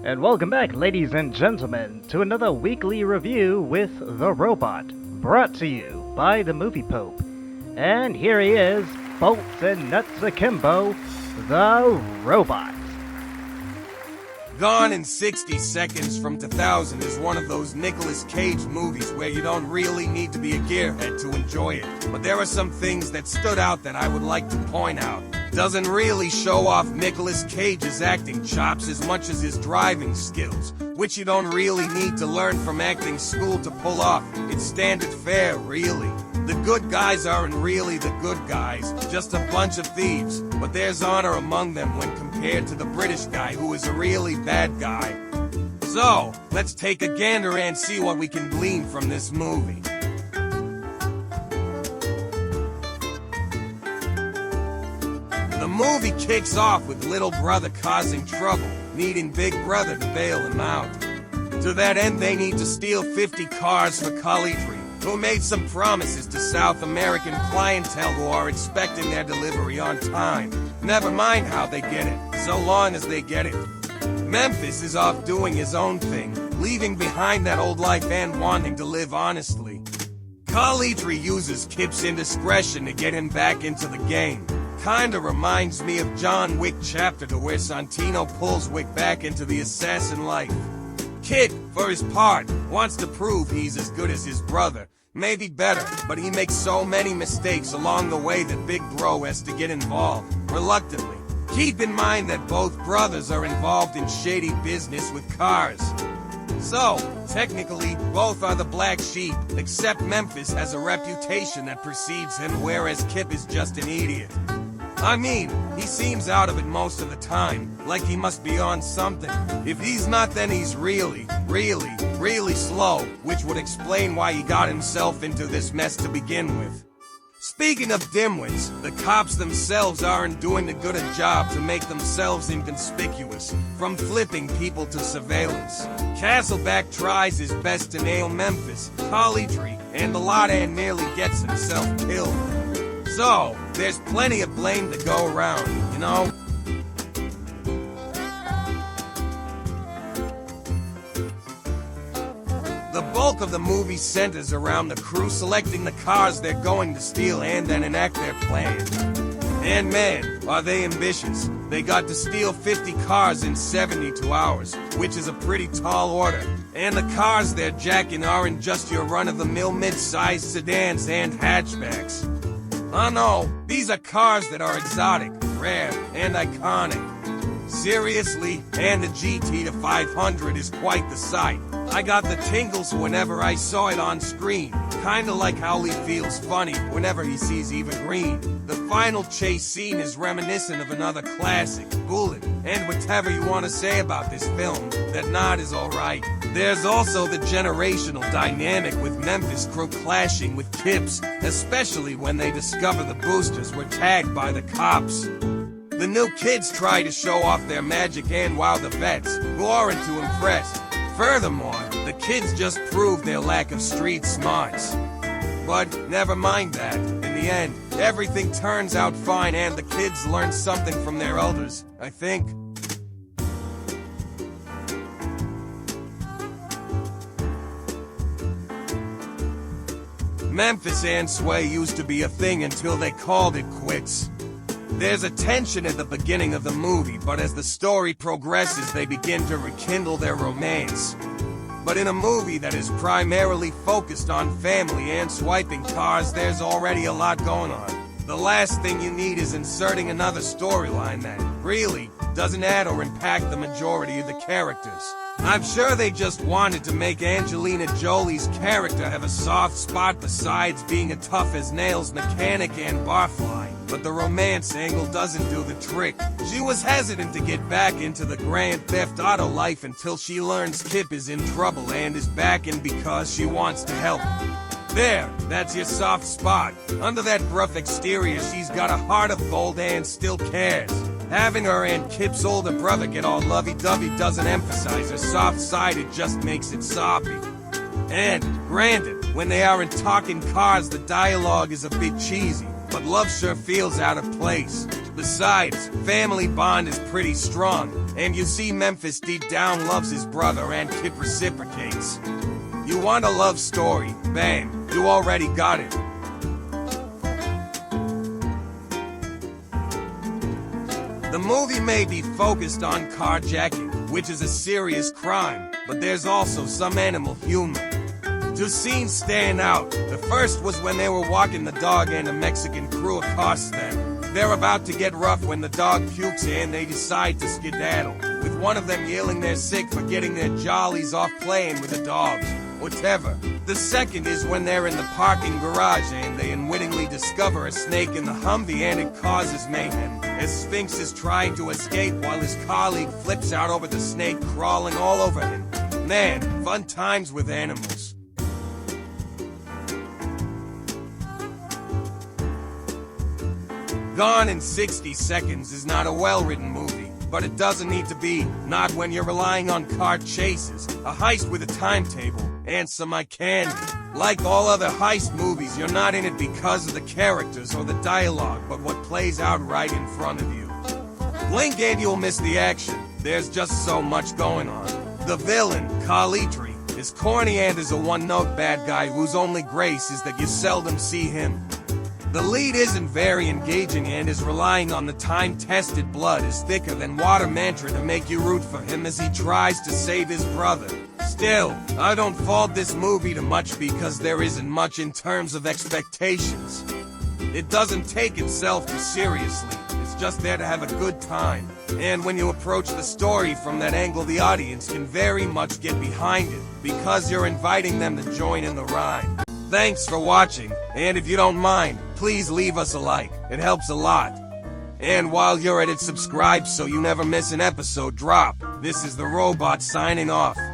And welcome back, ladies and gentlemen, to another weekly review with The Robot, brought to you by the Movie Pope. And here he is, bolts and nuts akimbo, The Robot. Gone in 60 Seconds from 2000 is one of those Nicolas Cage movies where you don't really need to be a gearhead to enjoy it. But there are some things that stood out that I would like to point out. Doesn't really show off Nicolas Cage's acting chops as much as his driving skills, which you don't really need to learn from acting school to pull off. It's standard fare, really. The good guys aren't really the good guys, just a bunch of thieves, but there's honor among them when compared to the British guy who is a really bad guy. So, let's take a gander and see what we can glean from this movie. The movie kicks off with little brother causing trouble, needing big brother to bail him out. To that end, they need to steal 50 cars for Calitri, who made some promises to South American clientele who are expecting their delivery on time. Never mind how they get it, so long as they get it. Memphis is off doing his own thing, leaving behind that old life and wanting to live honestly. Calitri uses Kip's indiscretion to get him back into the game. Kinda reminds me of John Wick Chapter 2 where Santino pulls Wick back into the assassin life. Kip, for his part, wants to prove he's as good as his brother. Maybe better, but he makes so many mistakes along the way that Big Bro has to get involved, reluctantly. Keep in mind that both brothers are involved in shady business with cars. So, technically, both are the black sheep, except Memphis has a reputation that precedes him, whereas Kip is just an idiot. I mean, he seems out of it most of the time, like he must be on something. If he's not, then he's really slow, which would explain why he got himself into this mess to begin with. Speaking of dimwits, the cops themselves aren't doing a good a job to make themselves inconspicuous, from flipping people to surveillance. Castleback tries his best to nail Memphis, Calitri, and the lot and nearly gets himself killed. So, there's plenty of blame to go around, you know? The bulk of the movie centers around the crew selecting the cars they're going to steal and then enact their plan. And man, are they ambitious. They got to steal 50 cars in 72 hours, which is a pretty tall order. And the cars they're jacking aren't just your run-of-the-mill mid-sized sedans and hatchbacks. Oh no, these are cars that are exotic, rare, and iconic. Seriously, and the GT to 500 is quite the sight. I got the tingles whenever I saw it on screen, kinda like how he feels funny whenever he sees Eva Green. The final chase scene is reminiscent of another classic, Bullitt, and whatever you want to say about this film, that nod is alright. There's also the generational dynamic with Memphis crew clashing with Kip's, especially when they discover the boosters were tagged by the cops. The new kids try to show off their magic and wow the vets, who aren't too impressed. Furthermore, the kids just prove their lack of street smarts. But never mind that. In the end, everything turns out fine and the kids learn something from their elders, I think. Memphis and Sway used to be a thing until they called it quits. There's a tension at the beginning of the movie, but as the story progresses they begin to rekindle their romance. But in a movie that is primarily focused on family and swiping cars, there's already a lot going on. The last thing you need is inserting another storyline that, really, doesn't add or impact the majority of the characters. I'm sure they just wanted to make Angelina Jolie's character have a soft spot besides being a tough-as-nails mechanic and barfly. But the romance angle doesn't do the trick. She was hesitant to get back into the Grand Theft Auto life until she learns Kip is in trouble and is back in because she wants to help. There, that's your soft spot. Under that gruff exterior, she's got a heart of gold and still cares. Having her and Kip's older brother get all lovey-dovey doesn't emphasize her soft side, it just makes it soppy. And, granted, when they aren't talking cars, the dialogue is a bit cheesy, but love sure feels out of place. Besides, family bond is pretty strong, And you see Memphis deep down loves his brother and Kip reciprocates. You want a love story? Bam, you already got it. The movie may be focused on carjacking, which is a serious crime, but there's also some animal humor. Two scenes stand out. The first was when they were walking the dog and a Mexican crew accosts them. They're about to get rough when the dog pukes and they decide to skedaddle, with one of them yelling they're sick for getting their jollies off playing with the dogs. Whatever. The second is when they're in the parking garage and they unwittingly discover a snake in the Humvee and it causes mayhem, as Sphinx is trying to escape while his colleague flips out over the snake crawling all over him. Man, fun times with animals. Gone in 60 Seconds is not a well-written movie, but it doesn't need to be, not when you're relying on car chases, a heist with a timetable, and some eye candy. Like all other heist movies, you're not in it because of the characters or the dialogue, but what plays out right in front of you. Blink and you'll miss the action. There's just so much going on. The villain, Khalitri, is corny and is a one-note bad guy whose only grace is that you seldom see him. The lead isn't very engaging and is relying on the time-tested blood is thicker than water mantra to make you root for him as he tries to save his brother. Still, I don't fault this movie too much because there isn't much in terms of expectations. It doesn't take itself too seriously, it's just there to have a good time. And when you approach the story from that angle, the audience can very much get behind it, because you're inviting them to join in the ride. Thanks for watching, and if you don't mind, please leave us a like, it helps a lot. And while you're at it, subscribe so you never miss an episode drop. This is the Robot signing off.